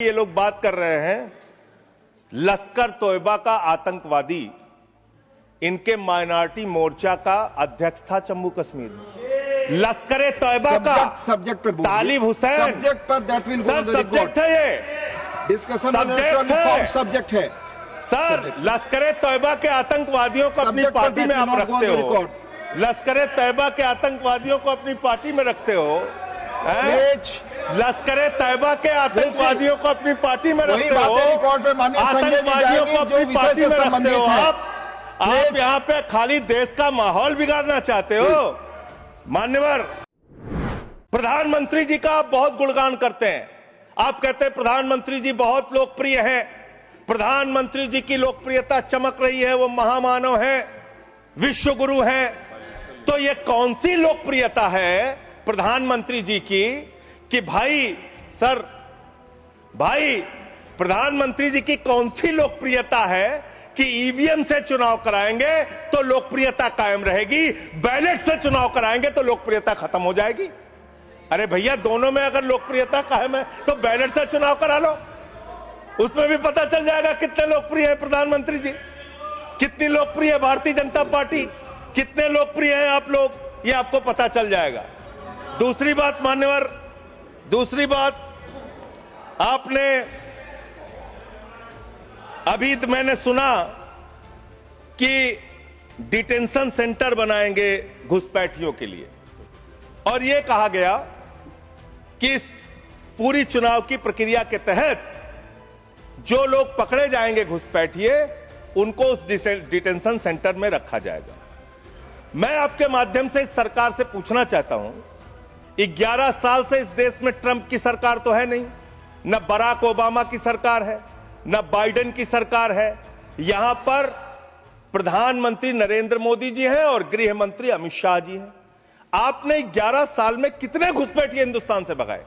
ये लोग बात कर रहे हैं लश्कर तोयबा का आतंकवादी, इनके माइनॉरिटी मोर्चा का अध्यक्ष था जम्मू कश्मीर में। लश्कर तोयबा का सब्जेक्ट पर तालिब हुसैन सब्जेक्ट पर दैट विल सर सब्जेक्ट है, ये डिस्कशन सब्जेक्ट है सर। लश्कर तोयबा के आतंकवादियों को अपनी पार्टी में आप रखते हो, लश्कर तोयबा के आतंकवादियों को अपनी पार्टी में रखते हो, लश्कर तैयबा के आतंकवादियों को अपनी पार्टी में रखते हो, आतंकवादियों को अपनी पार्टी में रखते हो। आप यहाँ पे खाली देश का माहौल बिगाड़ना चाहते हो। मान्यवर प्रधानमंत्री जी का आप बहुत गुणगान करते हैं। आप कहते हैं प्रधानमंत्री जी बहुत लोकप्रिय हैं, प्रधानमंत्री जी की लोकप्रियता चमक रही है, वो महामानव हैं, विश्व गुरु हैं। तो ये कौन सी लोकप्रियता है प्रधानमंत्री जी की कि भाई प्रधानमंत्री जी की कौन सी लोकप्रियता है कि ईवीएम से चुनाव कराएंगे तो लोकप्रियता कायम रहेगी, बैलेट से चुनाव कराएंगे तो लोकप्रियता खत्म हो जाएगी। अरे भैया, दोनों में अगर लोकप्रियता कायम है तो बैलेट से चुनाव करा लो, उसमें भी पता चल जाएगा कितने लोकप्रिय है प्रधानमंत्री जी, कितनी लोकप्रिय है भारतीय जनता पार्टी, कितने लोकप्रिय हैं आप लोग, ये आपको पता चल जाएगा। दूसरी बात मान्यवर, दूसरी बात, आपने अभी मैंने सुना कि डिटेंशन सेंटर बनाएंगे घुसपैठियों के लिए, और यह कहा गया कि इस पूरी चुनाव की प्रक्रिया के तहत जो लोग पकड़े जाएंगे घुसपैठिए, उनको उस डिटेंशन सेंटर में रखा जाएगा। मैं आपके माध्यम से इस सरकार से पूछना चाहता हूं, 11 साल से इस देश में ट्रंप की सरकार तो है नहीं, न बराक ओबामा की सरकार है, न बाइडेन की सरकार है। यहां पर प्रधानमंत्री नरेंद्र मोदी जी हैं और गृह मंत्री अमित शाह जी हैं। आपने 11 साल में कितने घुसपैठिए हिंदुस्तान से भगाए,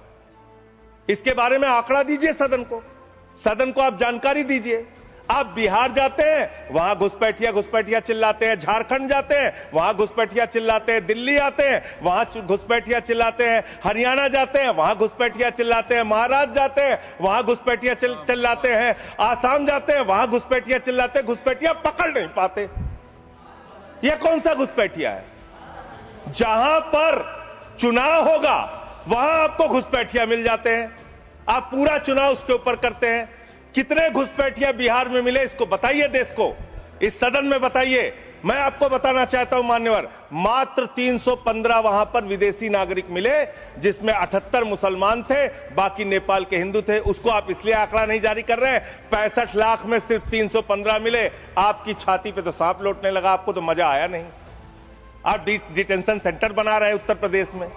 इसके बारे में आंकड़ा दीजिए सदन को आप जानकारी दीजिए। आप बिहार जाते हैं, वहां घुसपैठिया चिल्लाते हैं, झारखंड जाते हैं, वहां घुसपैठिया चिल्लाते हैं, दिल्ली आते हैं, वहां घुसपैठिया चिल्लाते हैं, हरियाणा जाते हैं, वहां घुसपैठिया चिल्लाते हैं, महाराष्ट्र जाते हैं, वहां घुसपैठिया चिल्लाते हैं, आसाम जाते हैं, वहां घुसपैठिया चिल्लाते हैं, घुसपैठिया पकड़ नहीं पाते। यह कौन सा घुसपैठिया है? जहां पर चुनाव होगा वहां आपको घुसपैठिया मिल जाते हैं, आप पूरा चुनाव उसके ऊपर करते हैं। कितने घुसपैठिया बिहार में मिले, इसको बताइए, देश को, इस सदन में बताइए। मैं आपको बताना चाहता हूं मान्यवर, मात्र 315 वहां पर विदेशी नागरिक मिले, जिसमें 78 मुसलमान थे, बाकी नेपाल के हिंदू थे। उसको आप इसलिए आंकड़ा नहीं जारी कर रहे हैं, 65 लाख में सिर्फ 315 मिले। आपकी छाती पे तो सांप लौटने लगा, आपको तो मजा आया नहीं। आप डिटेंशन सेंटर बना रहे हैं उत्तर प्रदेश में।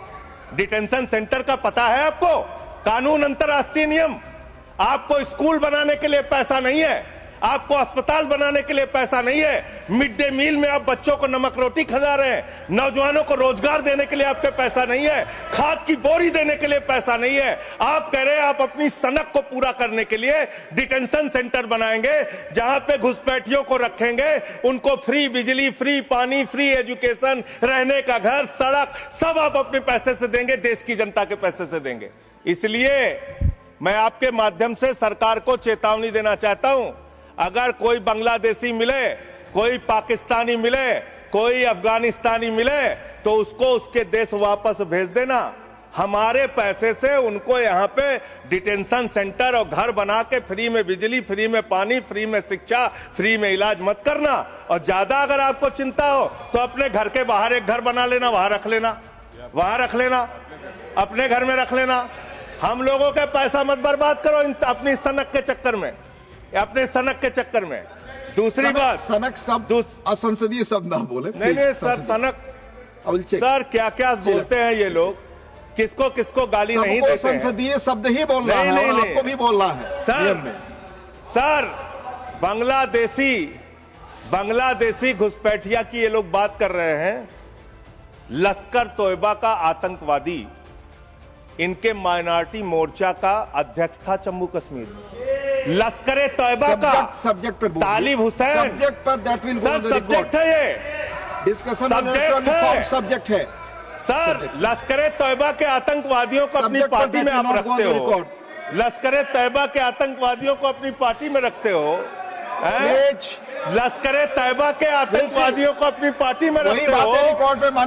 डिटेंशन सेंटर का पता है आपको? कानून, अंतर्राष्ट्रीय नियम। आपको स्कूल बनाने के लिए पैसा नहीं है, आपको अस्पताल बनाने के लिए पैसा नहीं है, मिड डे मील में आप बच्चों को नमक रोटी खिला रहे हैं, नौजवानों को रोजगार देने के लिए आपके पैसा नहीं है, खाद की बोरी देने के लिए पैसा नहीं है। आप कह रहे हैं आप अपनी सनक को पूरा करने के लिए डिटेंशन सेंटर बनाएंगे, जहां पे घुसपैठियों को रखेंगे, उनको फ्री बिजली, फ्री पानी, फ्री एजुकेशन, रहने का घर, सड़क, सब आप अपने पैसे से देंगे, देश की जनता के पैसे से देंगे। इसलिए मैं आपके माध्यम से सरकार को चेतावनी देना चाहता हूं, अगर कोई बांग्लादेशी मिले, कोई पाकिस्तानी मिले, कोई अफगानिस्तानी मिले, तो उसको उसके देश वापस भेज देना। हमारे पैसे से उनको यहां पे डिटेंशन सेंटर और घर बना के फ्री में बिजली, फ्री में पानी, फ्री में शिक्षा, फ्री में इलाज मत करना। और ज्यादा अगर आपको चिंता हो तो अपने घर के बाहर एक घर बना लेना, वहां रख लेना, अपने घर में रख लेना। हम लोगों का पैसा मत बर्बाद करो अपनी सनक के चक्कर में, अपने सनक के चक्कर में। दूसरी बात, सनक शब्द असंसदीय शब्द ना बोले। नहीं सर, सनक सर क्या क्या बोलते हैं ये लोग, किसको किसको गाली नहीं देते हैं। संसदीय शब्द ही बोल रहा है, और आपको भी बोलना है सर। बांग्लादेशी घुसपैठिया की ये लोग बात कर रहे हैं। लश्कर तोयबा का आतंकवादी, इनके माइनॉरिटी मोर्चा का अध्यक्ष था जम्मू कश्मीर में। लश्कर तोयबा का सब्जेक्ट पर तालिब हुसैन सब्जेक्ट पर दैट विल सर सब्जेक्ट है, ये डिस्कशन सब्जेक्ट है सर। लश्कर तोयबा के आतंकवादियों को अपनी पार्टी में आप रखते हो, लश्कर तैयबा के आतंकवादियों को अपनी पार्टी में रखते हो, लश्कर तैयबा के आतंकवादियों को अपनी पार्टी में रखते हो,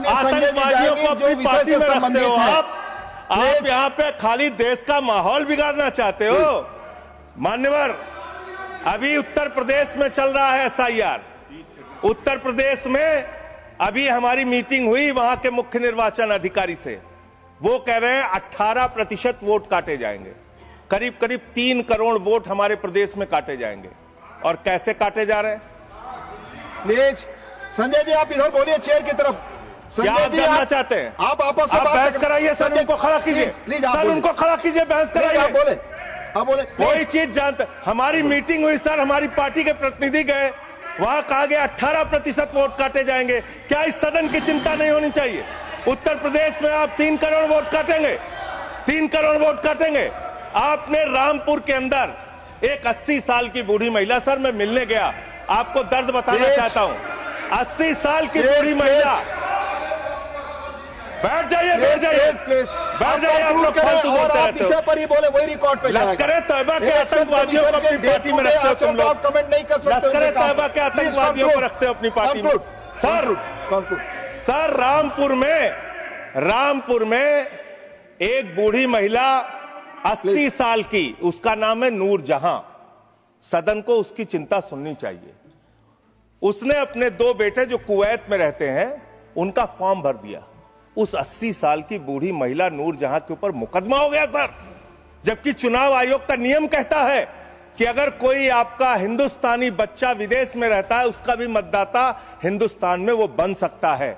आतंकवादियों को अपनी पार्टी में रखते हो। आप यहाँ पे खाली देश का माहौल बिगाड़ना चाहते हो। मान्यवर, अभी उत्तर प्रदेश में चल रहा है SIR। उत्तर प्रदेश में अभी हमारी मीटिंग हुई वहां के मुख्य निर्वाचन अधिकारी से। वो कह रहे हैं 18% वोट काटे जाएंगे, करीब करीब 3 करोड़ वोट हमारे प्रदेश में काटे जाएंगे। और कैसे काटे जा रहे हैं? प्लीज संजय जी आप इधर बोलिए, चेयर की तरफ। क्या आप जानना चाहते हैं? आप आपस में बहस कराइए सर, उनको खड़ा कीजिए, सर उनको खड़ा कीजिए, बहस कराइए। आप बोले, आप बोले। कोई चीज जानते, हमारी मीटिंग हुई सर, हमारी पार्टी के प्रतिनिधि गए, वहां कहा गया 18% वोट काटे जाएंगे। क्या इस सदन की चिंता नहीं होनी चाहिए? उत्तर प्रदेश में आप 3 करोड़ वोट काटेंगे, 3 करोड़ वोट काटेंगे। आपने रामपुर के अंदर एक 80 साल की बूढ़ी महिला, सर मैं मिलने गया, आपको दर्द बताना चाहता हूं, 80 साल की बूढ़ी महिला। बैठ जाइए, बैठ जाइए, बैठ जाइए। आप लोग फालतू बोलते रहते हो। पर ही बोले वही रिकॉर्ड पे जाएगा। लश्कर तैयबा के आतंकवादियों को अपनी पार्टी में रखते हो तुम लोग। कमेंट नहीं कर सकते। लश्कर तैयबा के आतंकवादियों को रखते हो अपनी पार्टी में। सर रामपुर में एक बूढ़ी महिला 80 साल की, उसका नाम है नूर जहां। सदन को उसकी चिंता सुननी चाहिए। उसने अपने 2 बेटे जो कुवैत में रहते हैं उनका फॉर्म भर दिया। उस 80 साल की बूढ़ी महिला नूर जहां के ऊपर मुकदमा हो गया सर, जबकि चुनाव आयोग का नियम कहता है कि अगर कोई आपका हिंदुस्तानी बच्चा विदेश में रहता है, उसका भी मतदाता हिंदुस्तान में वो बन सकता है।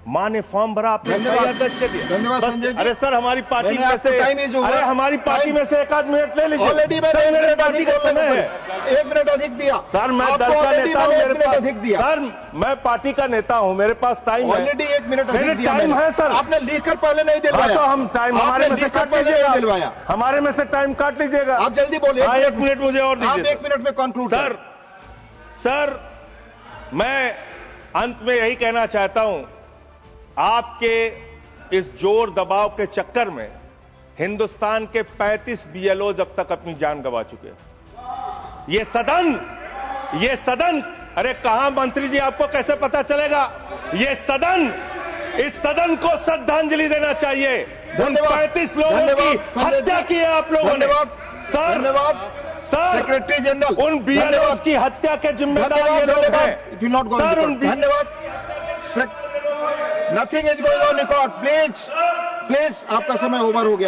मां ने फॉर्म भरा, आपने दर्ज कर दिया। धन्यवाद संजय जी। अरे सर हमारी पार्टी में से, अरे हमारी पार्टी में से 1 आध मिनट ले लीजिए। ऑलरेडी मैंने मेरे पार्टी का समय है, 1 मिनट अधिक दिया। सर मैं दल का नेता हूं, मेरे पास अधिक दिया। सर मैं पार्टी का नेता हूं, मेरे पास टाइम है। ऑलरेडी 1 मिनट अधिक दिया टाइम है सर। आपने लिखकर पहले नहीं दिलवाया। तो हम टाइम हमारे में से काट लीजिएगा, दिलवाया हमारे में से टाइम काट लीजिएगा। आप जल्दी बोलिए। 1 मिनट मुझे और दीजिए। 1 मिनट में कंक्लूड। सर मैं अंत में यही कहना चाहता हूं, आपके इस जोर दबाव के चक्कर में हिंदुस्तान के 35 BLOs अब तक अपनी जान गंवा चुके हैं। ये सदन, अरे कहां मंत्री जी, आपको कैसे पता चलेगा? इस सदन को श्रद्धांजलि देना चाहिए। उन 35 लोगों की हत्या की है आप लोगों ने। सर सेक्रेटरी जनरल, उन BLOs की हत्या के जिम्मेदार ये लोग हैं। सर धन्यवाद। Nothing is going on record. Please आपका समय ओवर हो गया।